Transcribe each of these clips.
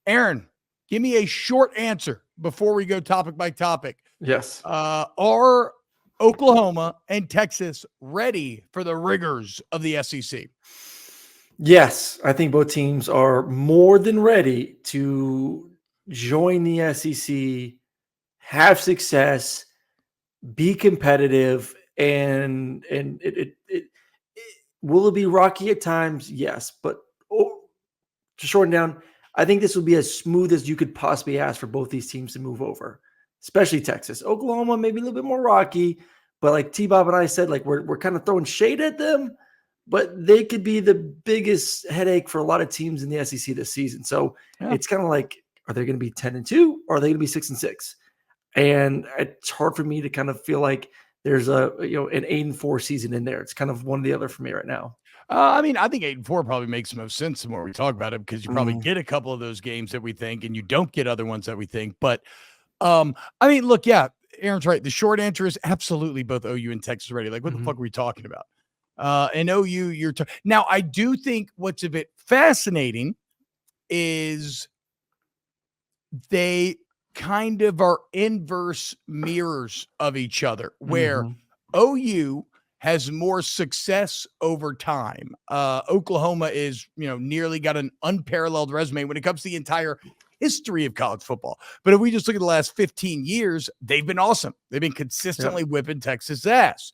Aaron, give me a short answer before we go topic by topic. Yes. Are Oklahoma and Texas ready for the rigors of the SEC? Yes, I think both teams are more than ready to join the SEC, have success, be competitive, and it will it be rocky at times? Yes, but to shorten down, I think this will be as smooth as you could possibly ask for both these teams to move over, especially Texas. Oklahoma maybe a little bit more rocky, but like T-Bob and I said, like we're kind of throwing shade at them, but they could be the biggest headache for a lot of teams in the SEC this season. So it's kind of like, are they going to be 10-2 or are they going to be 6-6? And it's hard for me to kind of feel like there's an 8-4 season in there. It's kind of one or the other for me right now. I mean, I think 8-4 probably makes the most sense the more we talk about it, because you probably get a couple of those games that we think, and you don't get other ones that we think. But I mean, look, yeah, Aaron's right. The short answer is absolutely both OU and Texas ready. Like, what the fuck are we talking about? And OU, now I do think what's a bit fascinating is they kind of are inverse mirrors of each other, where OU has more success over time. Oklahoma is, nearly got an unparalleled resume when it comes to the entire history of college football. But if we just look at the last 15 years, they've been awesome. They've been consistently whipping Texas' ass.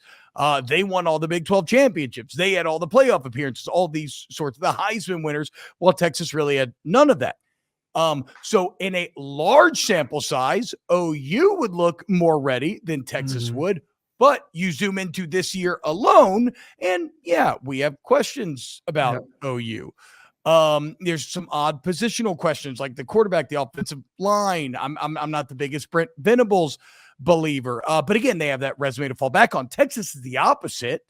They won all the Big 12 championships. They had all the playoff appearances, all these sorts of the Heisman winners, while Texas really had none of that. So in a large sample size, OU would look more ready than Texas would. But you zoom into this year alone, and yeah, we have questions about OU. There's some odd positional questions, like the quarterback, the offensive line. I'm not the biggest Brent Venables believer, but again, they have that resume to fall back on. Texas is the opposite,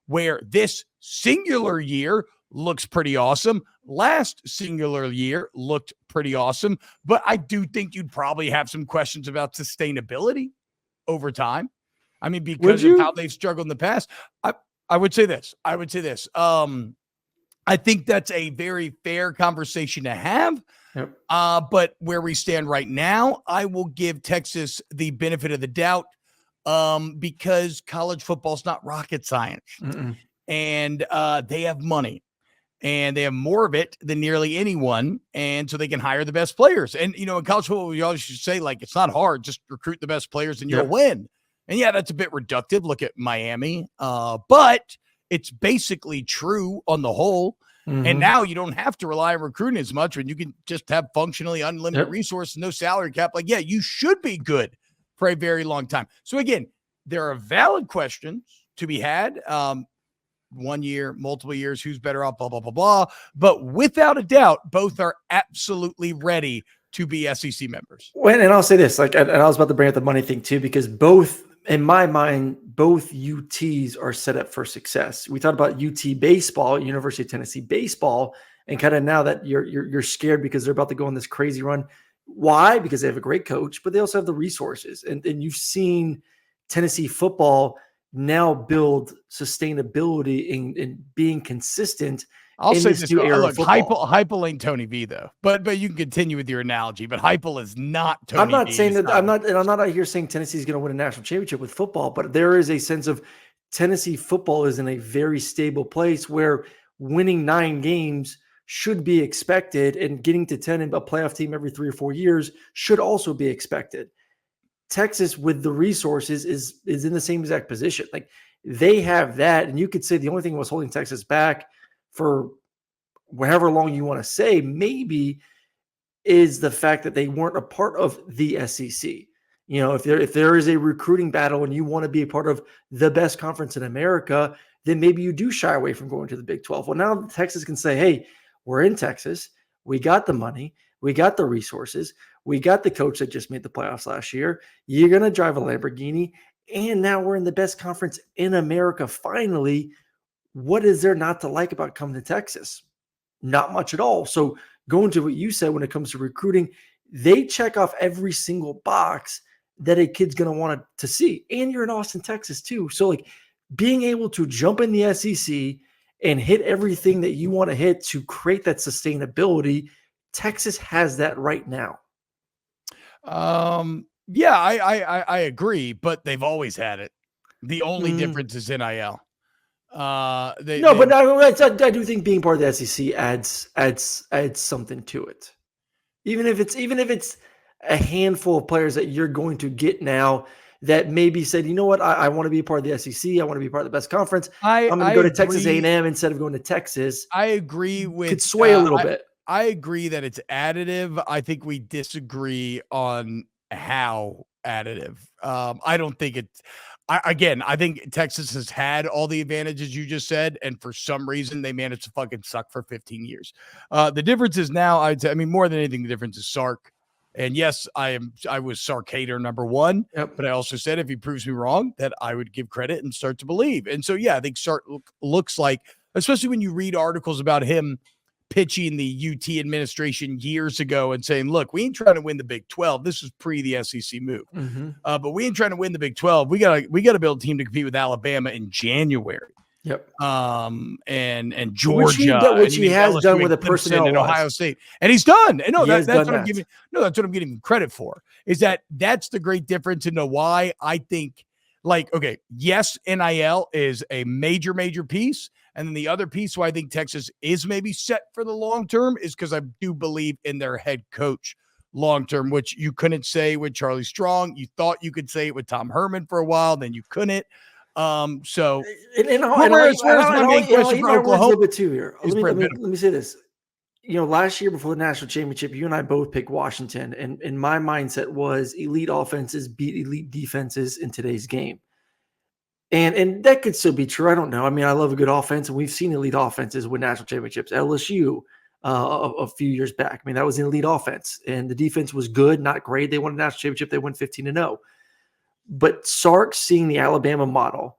where this singular year looks pretty awesome. Last singular year looked pretty awesome, but I do think you'd probably have some questions about sustainability over time. I mean, because of how they've struggled in the past, I would say this. I think that's a very fair conversation to have. But where we stand right now, I will give Texas the benefit of the doubt, because college football is not rocket science. And they have money. And they have more of it than nearly anyone. And so they can hire the best players. And, in college football, we always should say, like, it's not hard. Just recruit the best players and you'll win. And yeah, that's a bit reductive. Look at Miami. But it's basically true on the whole. And now you don't have to rely on recruiting as much when you can just have functionally unlimited resources, no salary cap. Like, yeah, you should be good for a very long time. So again, there are valid questions to be had. 1 year, multiple years, who's better off, blah, blah, blah, blah. But without a doubt, both are absolutely ready to be SEC members. And I'll say this, and I was about to bring up the money thing too, because both, in my mind, both UTs are set up for success. We talked about UT baseball, University of Tennessee baseball, and kind of now that you're scared because they're about to go on this crazy run. Why? Because they have a great coach, but they also have the resources. And you've seen Tennessee football now build sustainability in being consistent. I'll say this: look, Heupel ain't Tony V though, but you can continue with your analogy. But Heupel is not Tony. I'm not V. saying that. I'm not out here saying Tennessee is going to win a national championship with football, but there is a sense of Tennessee football is in a very stable place where winning 9 games should be expected, and getting to 10 and a playoff team every 3 or 4 years should also be expected. Texas, with the resources, is in the same exact position. Like, they have that, and you could say the only thing that was holding Texas back for however long you want to say, maybe, is the fact that they weren't a part of the SEC. If there is a recruiting battle and you want to be a part of the best conference in America, then maybe you do shy away from going to the Big 12. Well, now Texas can say, hey, we're in Texas. We got the money. We got the resources. We got the coach that just made the playoffs last year. You're going to drive a Lamborghini. And now we're in the best conference in America. Finally, what is there not to like about coming to Texas? Not much at all. So going to what you said when it comes to recruiting, they check off every single box that a kid's going to want to see. And you're in Austin, Texas too. So like being able to jump in the SEC and hit everything that you want to hit to create that sustainability Texas has that right now. Yeah, I agree, but they've always had it. The only difference is NIL. No, but I do think being part of the SEC adds something to it. Even if it's a handful of players that you're going to get now that maybe said, you know what, I want to be a part of the SEC. I want to be part of the best conference. I'm going to go to Texas A&M instead of going to Texas. I agree with could sway a little bit. I agree that it's additive. I think we disagree on how additive. I don't think it's. I think Texas has had all the advantages you just said, and for some reason they managed to fucking suck for 15 years. The difference is now, I mean, more than anything, the difference is Sark. And yes, I was Sark hater number one, but I also said if he proves me wrong, that I would give credit and start to believe. And so, yeah, I think Sark looks like, especially when you read articles about him pitching the UT administration years ago and saying, look, we ain't trying to win the Big 12. This is pre the SEC move. But we ain't trying to win the Big 12. We gotta build a team to compete with Alabama in January. Yep. And Georgia, which he has done with a personnel and Ohio State, and he's done. And that's what I'm giving. No, that's what I'm giving him credit for. Is that's the great difference in why I think, like, okay, yes, NIL is a major piece, and then the other piece why I think Texas is maybe set for the long term is because I do believe in their head coach long term, which you couldn't say with Charlie Strong. You thought you could say it with Tom Herman for a while, then you couldn't. So where's my main question for Oklahoma? A little bit too here. Let me say this. Last year before the national championship, you and I both picked Washington, and my mindset was elite offenses beat elite defenses in today's game. And that could still be true. I don't know. I mean, I love a good offense, and we've seen elite offenses win national championships. LSU a few years back. I mean, that was an elite offense, and the defense was good, not great. They won a national championship. They went 15-0. But Sark seeing the Alabama model,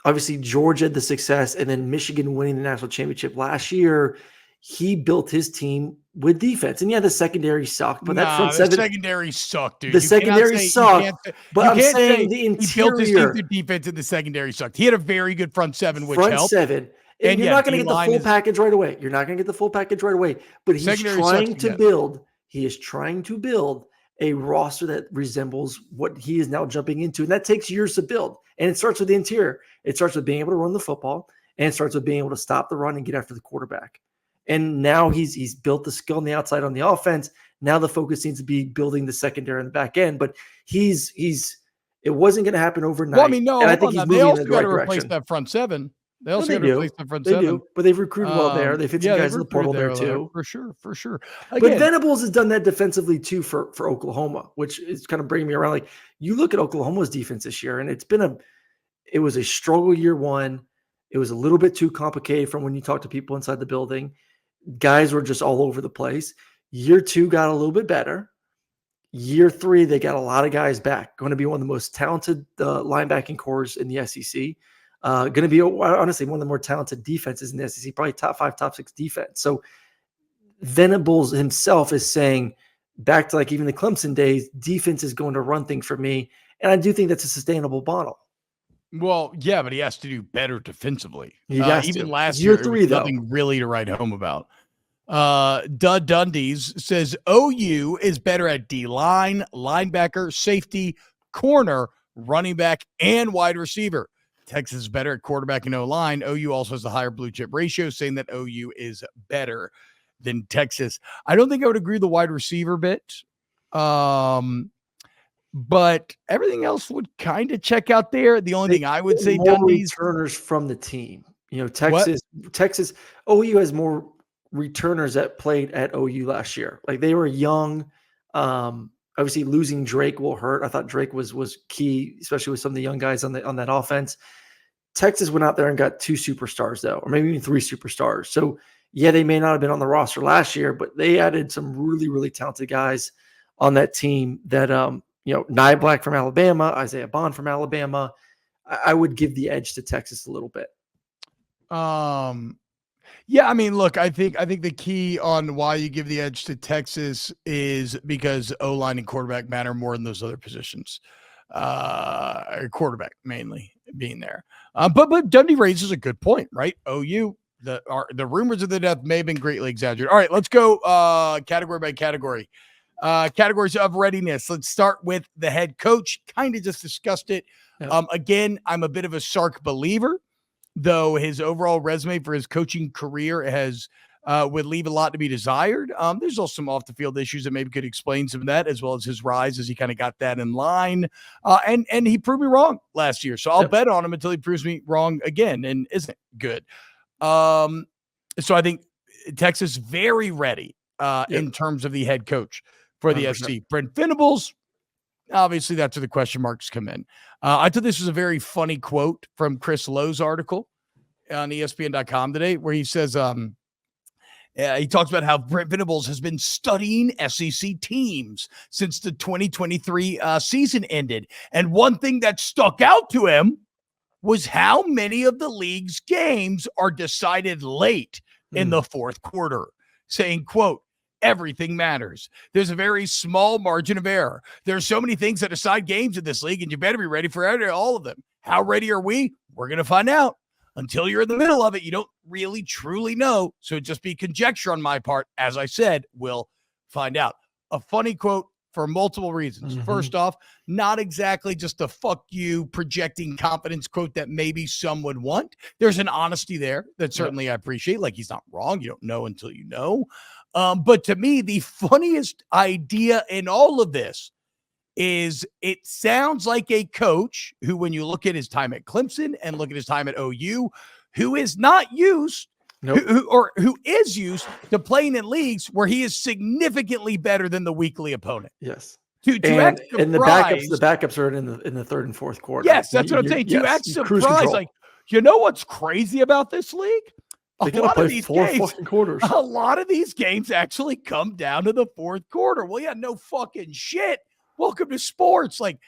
obviously Georgia the success, and then Michigan winning the national championship last year, he built his team with defense. And yeah, the secondary sucked, but that front seven, secondary sucked, dude. The secondary sucked, but I'm saying the interior. He built his team through defense, and the secondary sucked. He had a very good front seven, which helped. Front seven. And you're not going to get the full package right away. You're not going to get the full package right away. But he's trying to build. He is trying to build a roster that resembles what he is now jumping into. And that takes years to build. And it starts with the interior. It starts with being able to run the football, and it starts with being able to stop the run and get after the quarterback. And now he's built the skill on the outside on the offense. Now the focus seems to be building the secondary on the back end. But it wasn't going to happen overnight. Well, I mean, no, and I think he's moving in the right direction. Replace that front seven. They also got to replace the front seven. Do, but they've recruited well there. They've hit some guys in the portal there too. For sure. Again, but Venables has done that defensively too for Oklahoma, which is kind of bringing me around. Like, you look at Oklahoma's defense this year, and it was a struggle year one. It was a little bit too complicated from when you talk to people inside the building. Guys were just all over the place. Year two got a little bit better. Year three, they got a lot of guys back. Going to be one of the most talented linebacking cores in the SEC. Going to be, honestly, one of the more talented defenses in the SEC, probably top 5, top 6 defense. So Venables himself is saying, back to like even the Clemson days, defense is going to run things for me. And I do think that's a sustainable model. Well, yeah, but he has to do better defensively. Even last year three, though, nothing really to write home about. Dundies says OU is better at D-line, linebacker, safety, corner, running back, and wide receiver. Texas is better at quarterback and O-line. OU also has a higher blue chip ratio, saying that OU is better than Texas. I don't think I would agree with the wide receiver bit. But everything else would kind of check out there. The only thing I would say, Dundee's returners from the team. Texas, OU has more returners that played at OU last year. Like, they were young. Obviously, losing Drake will hurt. I thought Drake was key, especially with some of the young guys on that offense. Texas went out there and got 2 superstars, though, or maybe even 3 superstars. So, yeah, they may not have been on the roster last year, but they added some really, really talented guys on that team that Nye Black from Alabama, Isaiah Bond from Alabama. I would give the edge to Texas a little bit. Yeah, I mean, look, I think the key on why you give the edge to Texas is because O-line and quarterback matter more than those other positions. Quarterback mainly being there. But Dundee raises a good point, right? OU, The rumors of the death may have been greatly exaggerated. All right, let's go category by category. Categories of readiness. Let's start with the head coach. Kind of just discussed it. Yep. Again, I'm a bit of a Sark believer, though his overall resume for his coaching career has would leave a lot to be desired. There's also some off the field issues that maybe could explain some of that, as well as his rise as he kind of got that in line. And he proved me wrong last year, so I'll bet on him until he proves me wrong again and isn't good. So I think Texas very ready in terms of the head coach for the 100%. SC. Brent Venables, obviously that's where the question marks come in. I thought this was a very funny quote from Chris Lowe's article on ESPN.com today, where he says, he talks about how Brent Venables has been studying SEC teams since the 2023 season ended. And one thing that stuck out to him was how many of the league's games are decided late in the fourth quarter, saying, quote, everything matters. There's a very small margin of error. There's so many things that decide games in this league, and you better be ready for all of them. How ready are we? We're going to find out. Until you're in the middle of it, you don't really truly know. So it'd just be conjecture on my part. As I said, we'll find out. A funny quote for multiple reasons. First off, not exactly just a fuck you projecting confidence quote that maybe some would want. There's an honesty there that certainly I appreciate. Like, he's not wrong. You don't know until you know. But to me, the funniest idea in all of this is it sounds like a coach who, when you look at his time at Clemson and look at his time at OU, who is not used who is used to playing in leagues where he is significantly better than the weekly opponent. Yes. And the backups are in the third and fourth quarter. Yes, that's what I'm saying. To act surprised, like, you know what's crazy about this league? They gotta play four fucking quarters. A lot of these games actually come down to the fourth quarter. Well, yeah, no fucking shit. Welcome to sports. Like,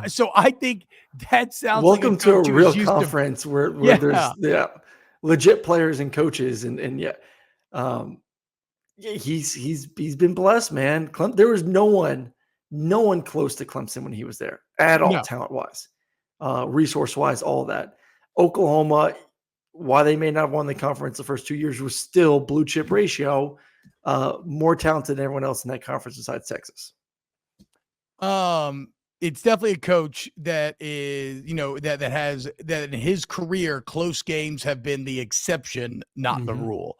so I think that sounds welcome like to a real conference where there's legit players and coaches and he's been blessed, man. There was no one close to Clemson when he was there at all, talent wise, resource wise, all of that. Oklahoma, why they may not have won the conference the first 2 years, was still blue chip ratio, more talented than everyone else in that conference besides Texas. It's definitely a coach that is, that in his career, close games have been the exception, not the rule.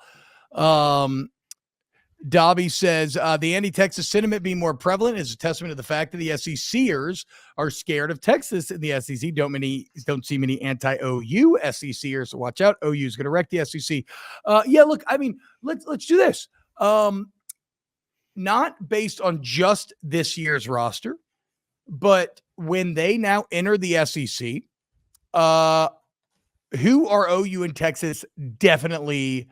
Dobby says the anti-Texas sentiment being more prevalent is a testament to the fact that the SECers are scared of Texas in the SEC. Don't see many anti-OU SECers, so watch out. OU is going to wreck the SEC. Look, I mean, let's do this. Not based on just this year's roster, but when they now enter the SEC, who are OU and Texas definitely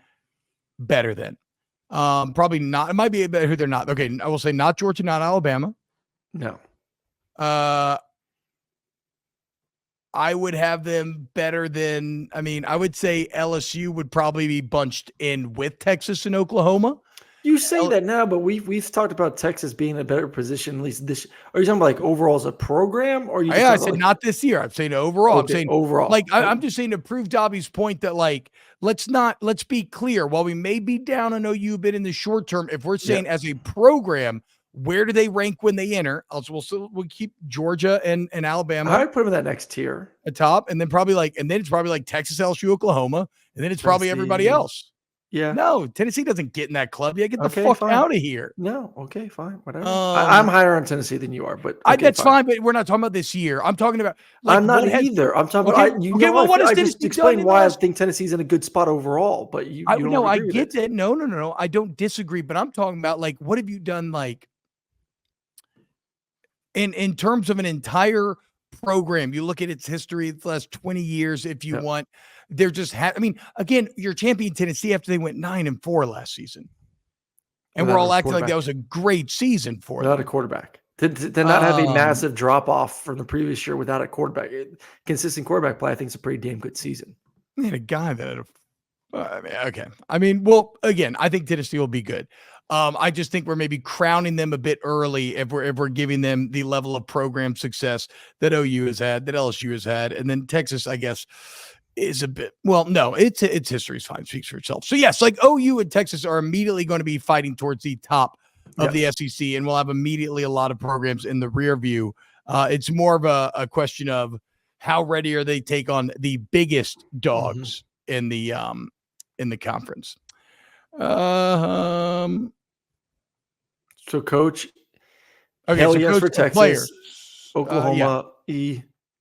better than? Probably not. It might be better who they're not. Okay, I will say not Georgia, not Alabama. No. I would have them better than, I would say LSU would probably be bunched in with Texas and Oklahoma. You say that now, but we've talked about Texas being in a better position, at least this. Are you talking about like overall as a program, or I said not this year. I'm saying overall. Okay, I'm saying overall. Like I'm just saying to prove Dobby's point that, like, let's be clear. While we may be down on OU a bit in the short term, if we're saying as a program, where do they rank when they enter? We'll keep Georgia and Alabama. I'd put them in that next tier, atop, and then it's probably like Texas, LSU, Oklahoma, and then it's probably everybody else. Yeah. No, Tennessee doesn't get in that club. Yeah, get the fuck out of here. No, okay, fine, whatever. I'm higher on Tennessee than you are, but that's fine. But we're not talking about this year. I'm talking about. Like, I'm not either. I'm talking about. What I just explained why I think Tennessee's in a good spot overall. But you don't. I get that. No. I don't disagree. But I'm talking about, like, what have you done, like, in terms of an entire program? You look at its history, the last 20 years, if you want. They're just again, you're champion Tennessee after they went 9-4 last season. And we're all acting like that was a great season for them. Without a quarterback. To not have a massive drop-off from the previous year without a quarterback. Consistent quarterback play, I think, is a pretty damn good season. They had a guy that okay. Well, again, I think Tennessee will be good. I just think we're maybe crowning them a bit early if we're giving them the level of program success that OU has had, that LSU has had, and then Texas, I guess, is a bit, well, no, it's history's fine, speaks for itself. So yes, like OU and Texas are immediately going to be fighting towards the top of the SEC, and we'll have immediately a lot of programs in the rear view. It's more of a question of how ready are they take on the biggest dogs in the conference. So, coach, okay, hell so yes coach for Texas, players. Oklahoma,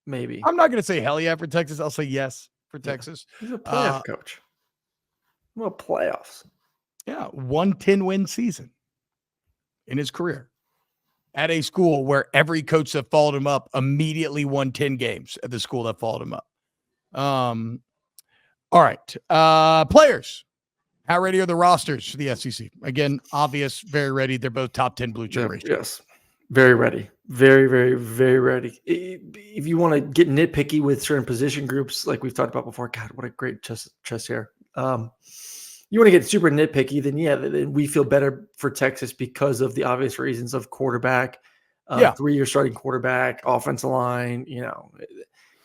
maybe. I'm not going to say hell yeah for Texas. I'll say yes for Texas. He's a playoff coach. Well, playoffs. Yeah, 110-win season in his career at a school where every coach that followed him up immediately won 10 games at the school that followed him up. All right. Players. How ready are the rosters for the SEC? Again, obvious, very ready. They're both top 10 blue chip ratio. Yes. Very ready. Very, very, very ready. If you want to get nitpicky with certain position groups, like we've talked about before, God, what a great chest hair. You want to get super nitpicky, then we feel better for Texas because of the obvious reasons of quarterback, 3-year starting quarterback, offensive line.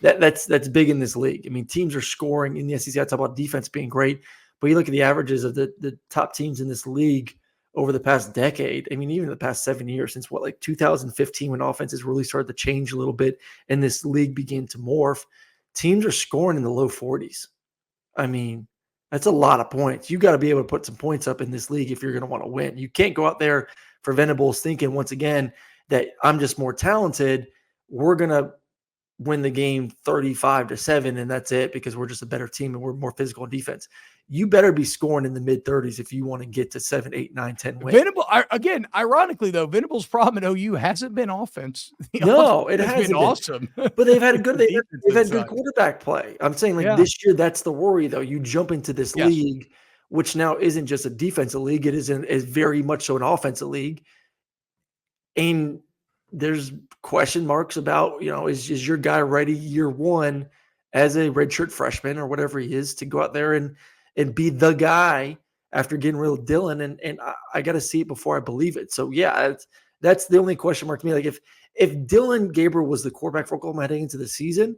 That's big in this league. I mean, teams are scoring in the SEC. I talk about defense being great, but you look at the averages of the top teams in this league over the past decade. I mean, even the past 7 years, since 2015, when offenses really started to change a little bit and this league began to morph, teams are scoring in the low 40s. I mean, that's a lot of points. You got to be able to put some points up in this league if you're going to want to win. You can't go out there for Venables thinking once again that I'm just more talented. We're going to win the game 35-7 and that's it because we're just a better team and we're more physical in defense. You better be scoring in the mid-30s if you want to get to 7, 8, 9, 10 wins. Venable, again, ironically though, Venable's problem at OU hasn't been offense. No, it hasn't been awesome. But they've had they've had good quarterback play. I'm saying this year, that's the worry though. You jump into this league, which now isn't just a defensive league. It is very much so an offensive league. And there's question marks about, is your guy ready year one as a redshirt freshman or whatever he is to go out there and be the guy after getting rid of Dylan. And I got to see it before I believe it. So that's the only question mark to me. Like if Dylan Gabriel was the quarterback for Oklahoma heading into the season,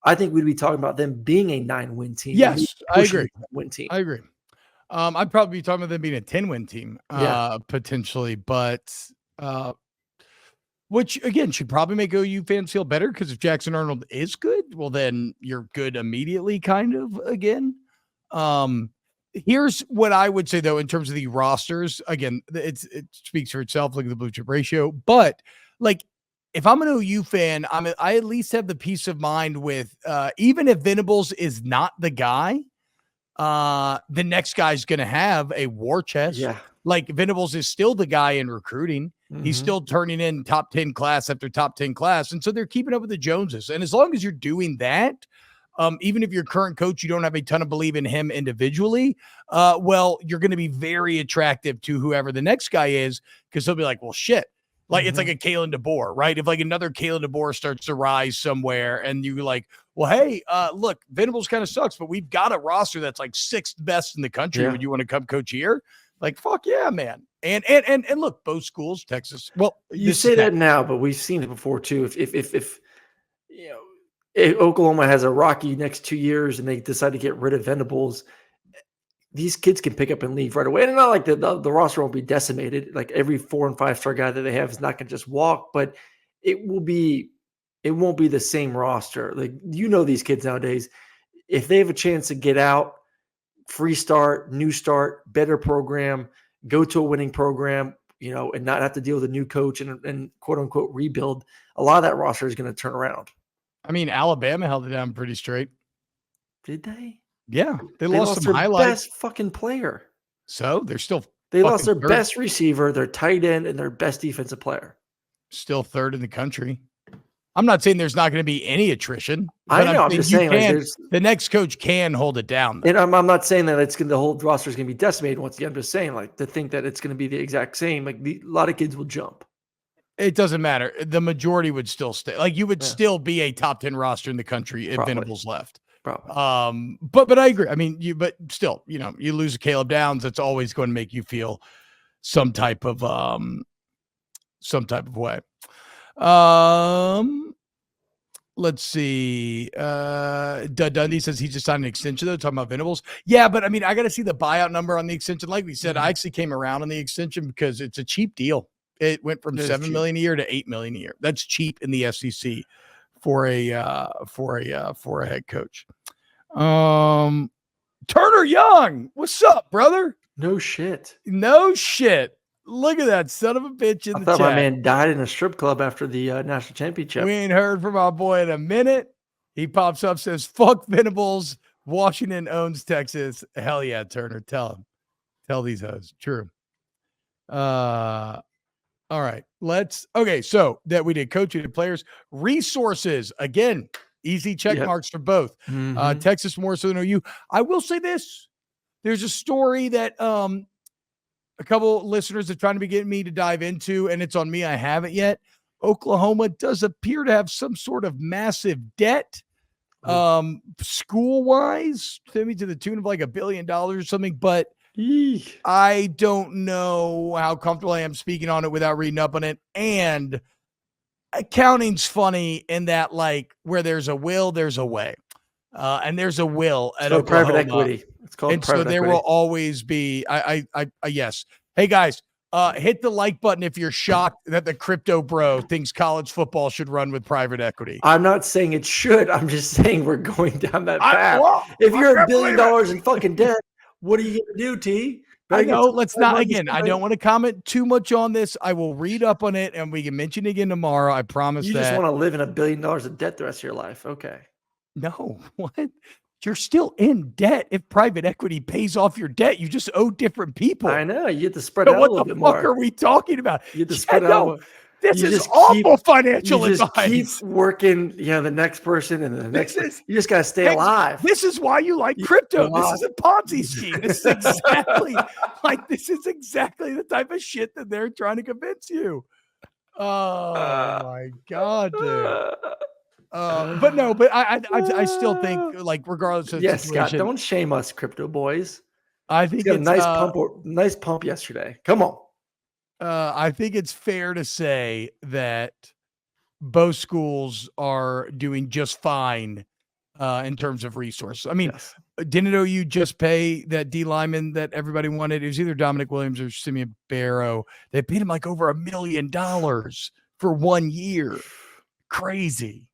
I think we'd be talking about them being a 9-win team. Yes, I agree. Win team. I agree. I'd probably be talking about them being a 10-win team, potentially, but which again should probably make OU fans feel better because if Jackson Arnold is good, well then you're good immediately, kind of again. Here's what I would say though in terms of the rosters. Again, it speaks for itself. Look at the blue chip ratio, but like if I'm an OU fan, I at least have the peace of mind with even if Venables is not the guy, the next guy's going to have a war chest. Yeah. Like Venables is still the guy in recruiting. He's still turning in top 10 class after top 10 class. And so they're keeping up with the Joneses. And as long as you're doing that, even if your current coach, you don't have a ton of belief in him individually, well, you're going to be very attractive to whoever the next guy is because they'll be like, well, shit. Like it's like a Kalen DeBoer, right? If like another Kalen DeBoer starts to rise somewhere and you're like, well, hey, look, Venables kind of sucks, but we've got a roster that's like 6th best in the country. Would you want to come coach here? Like, fuck yeah, man. And look, both schools, Texas. Well, you say that now, but we've seen it before too. If Oklahoma has a rocky next 2 years and they decide to get rid of Venables, these kids can pick up and leave right away. And not like the roster won't be decimated. Like every 4- and 5-star guy that they have is not going to just walk, but it won't be the same roster. Like, these kids nowadays, if they have a chance to get out, free start, new start, better program, go to a winning program, and not have to deal with a new coach and quote unquote rebuild, a lot of that roster is going to turn around. I mean, Alabama held it down pretty straight. Did they? Yeah. They lost some their highlights. Best fucking player. So they're still they lost their best receiver, their tight end, and their best defensive player. Still 3rd in the country. I'm not saying there's not going to be any attrition. I know. I'm just saying the next coach can hold it down. Though. And I'm not saying that the whole roster is going to be decimated once again. I'm just saying to think that it's going to be the exact same. Like a lot of kids will jump. It doesn't matter. The majority would still stay. Like you would still be a top 10 roster in the country if Venables left. Probably. But I agree. I mean, but still, you lose a Caleb Downs, that's always going to make you feel some type of way. let's see. Dundee says he just signed an extension though, talking about Venables. Yeah, but I mean, I got to see the buyout number on the extension. Like we said, I actually came around on the extension because it's a cheap deal. It went from $7 million a year to $8 million a year. That's cheap in the SEC for a head coach. Turner Young, what's up, brother? No shit. No shit. Look at that son of a bitch in I the thought chat. my man died in a strip club after the national championship. We ain't heard from our boy in a minute. He pops up, says, fuck Venables. Washington owns Texas. Hell yeah, Turner. Tell him. Tell these hoes. True. All right. Okay. So that we did coaching and players. Resources. Again, easy check marks for both. Texas more so than OU. I will say this. There's a story that a couple listeners are trying to be getting me to dive into, and it's on me. I haven't yet. Oklahoma does appear to have some sort of massive debt, school-wise, maybe to the tune of like $1 billion or something, but I don't know how comfortable I am speaking on it without reading up on it. And accounting's funny in that, like, where there's a will, there's a way. And there's a will at Oklahoma. Private equity. It's called and so there will always be, yes. Hey guys, hit the like button if you're shocked that the crypto bro thinks college football should run with private equity. I'm not saying it should. I'm just saying we're going down that path. If you're $1 billion in fucking debt, what are you going to do, T? I know. Let's not, again, I don't want to comment too much on this. I will read up on it and we can mention it again tomorrow. I promise you that. You just want to live in $1 billion of debt the rest of your life. Okay. No, what? You're still in debt. If private equity pays off your debt, you just owe different people. I know. You get to spread out a little bit more. What the fuck are we talking about? You get to spread out. This is awful financial advice. Keep working, the next person and the next person. You just got to stay alive. This is why you like crypto. This is a Ponzi scheme. This is exactly the type of shit that they're trying to convince you. Oh my God, dude. But I still think, like, regardless of the situation, Scott, don't shame us, crypto boys. I think it's a nice pump yesterday. Come on. I think it's fair to say that both schools are doing just fine in terms of resources. I mean, didn't OU just pay that D lineman that everybody wanted? It was either Dominic Williams or Simeon Barrow. They paid him like over $1 million for 1 year. Crazy.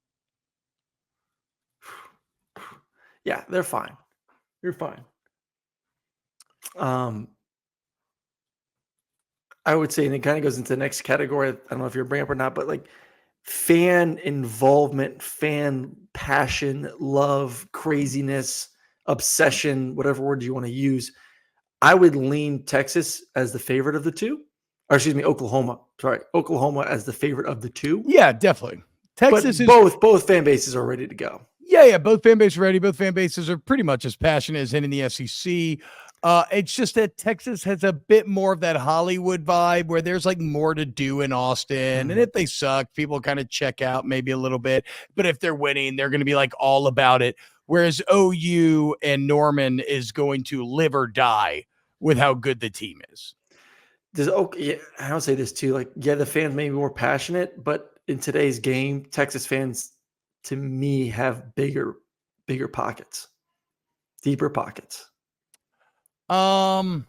Yeah, they're fine. You're fine. I would say, and it kind of goes into the next category. I don't know if you're bringing up or not, but like fan involvement, fan passion, love, craziness, obsession, whatever word you want to use. I would lean Texas as the favorite of the two. Or excuse me, Oklahoma. Sorry, Oklahoma as the favorite of the two. Yeah, definitely. Texas but both fan bases are ready to go. Yeah, both fan bases are ready. Both fan bases are pretty much as passionate as in the SEC. It's just that Texas has a bit more of that Hollywood vibe where there's like more to do in Austin. And if they suck, people kind of check out maybe a little bit. But if they're winning, they're going to be like all about it. Whereas OU and Norman is going to live or die with how good the team is. I don't say this too. Like, the fans may be more passionate, but in today's game, Texas fans, to me, have bigger pockets, deeper pockets. Well,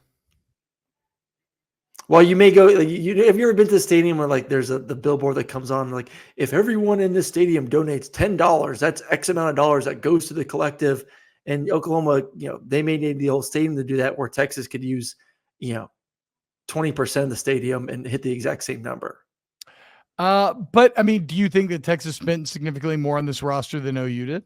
you may go. Like, have you ever been to the stadium where like there's the billboard that comes on like, if everyone in this stadium donates $10, that's X amount of dollars that goes to the collective. And Oklahoma, they may need the whole stadium to do that, where Texas could use, 20% of the stadium and hit the exact same number. But I mean, do you think that Texas spent significantly more on this roster than OU did?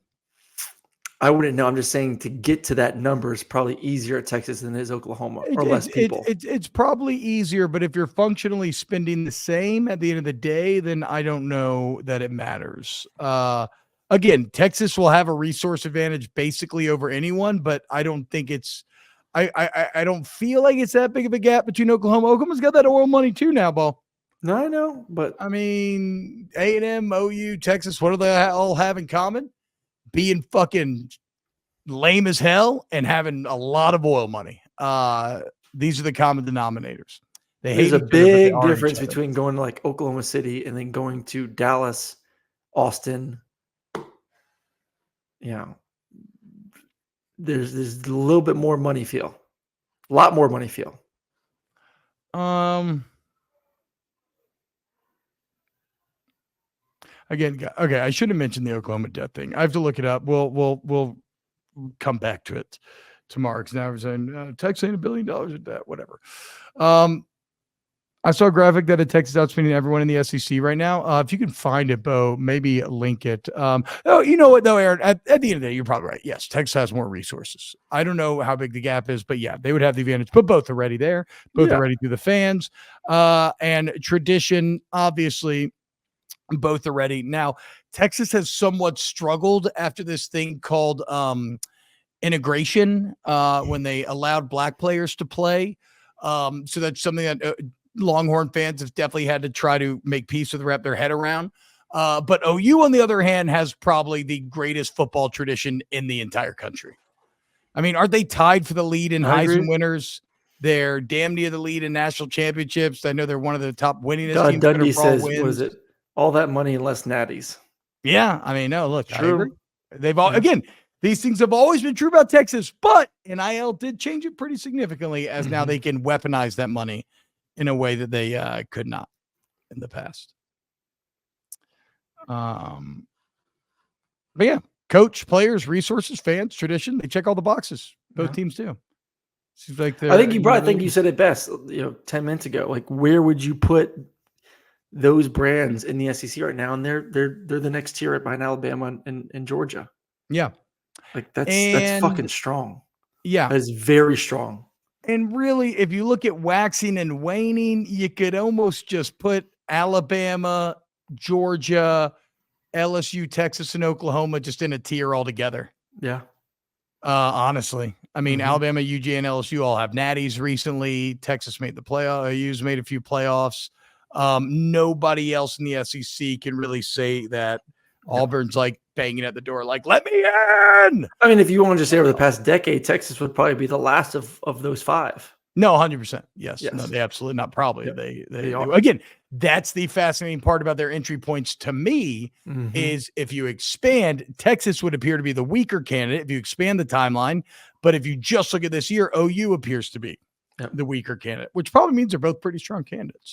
I wouldn't know. I'm just saying to get to that number is probably easier at Texas than it is Oklahoma, or less people. It's probably easier, but if you're functionally spending the same at the end of the day, then I don't know that it matters. Again, Texas will have a resource advantage basically over anyone, but I don't think it's. I don't feel like it's that big of a gap between Oklahoma. Oklahoma's got that oil money too now, Bo. No, I know, but I mean, A&M, OU, Texas, what do they all have in common? Being fucking lame as hell and having a lot of oil money. These are the common denominators. There's a big difference between going to like Oklahoma City and then going to Dallas, Austin, there's a little bit more money feel, a lot more money feel. Again, okay, I should have mentioned the Oklahoma debt thing. I have to look it up. We'll come back to it tomorrow because now we're saying Texas ain't $1 billion of debt, whatever. I saw a graphic that had Texas outspending everyone in the SEC right now. If you can find it, Bo, maybe link it. Oh, you know what though, Aaron? At the end of the day, you're probably right. Yes, Texas has more resources. I don't know how big the gap is, but yeah, they would have the advantage. But both are ready there. Both are ready through the fans. And tradition, obviously, both are ready. Now, Texas has somewhat struggled after this thing called integration when they allowed black players to play. So that's something that Longhorn fans have definitely had to try to make peace with, wrap their head around. But OU, on the other hand, has probably the greatest football tradition in the entire country. I mean, aren't they tied for the lead in Heisman winners? They're damn near the lead in national championships. I know they're one of the top winningest teams. Dundee says, what is it? All that money and less natties. Yeah. I mean, no, look, I agree. They've all, again, these things have always been true about Texas, but NIL did change it pretty significantly as now they can weaponize that money in a way that they could not in the past. But yeah, coach, players, resources, fans, tradition, they check all the boxes. Both teams do. Seems like I think you said it best, 10 minutes ago. Like, where would you put those brands in the SEC right now? And they're the next tier behind Alabama and Georgia. Yeah. Like that's fucking strong. Yeah. That is very strong. And really, if you look at waxing and waning, you could almost just put Alabama, Georgia, LSU, Texas, and Oklahoma just in a tier altogether. Yeah. Honestly, I mean, Alabama, UJ, and LSU all have natties recently. Texas made the playoff. OU's made a few playoffs. Nobody else in the SEC can really say that. Auburn's like banging at the door, like, let me in. I mean, if you want to just say over the past decade, Texas would probably be the last of those five. No, 100%. Yes. No, they absolutely not. Probably. Yep. They are. Again, that's the fascinating part about their entry points to me is if you expand, Texas would appear to be the weaker candidate if you expand the timeline. But if you just look at this year, OU appears to be the weaker candidate, which probably means they're both pretty strong candidates.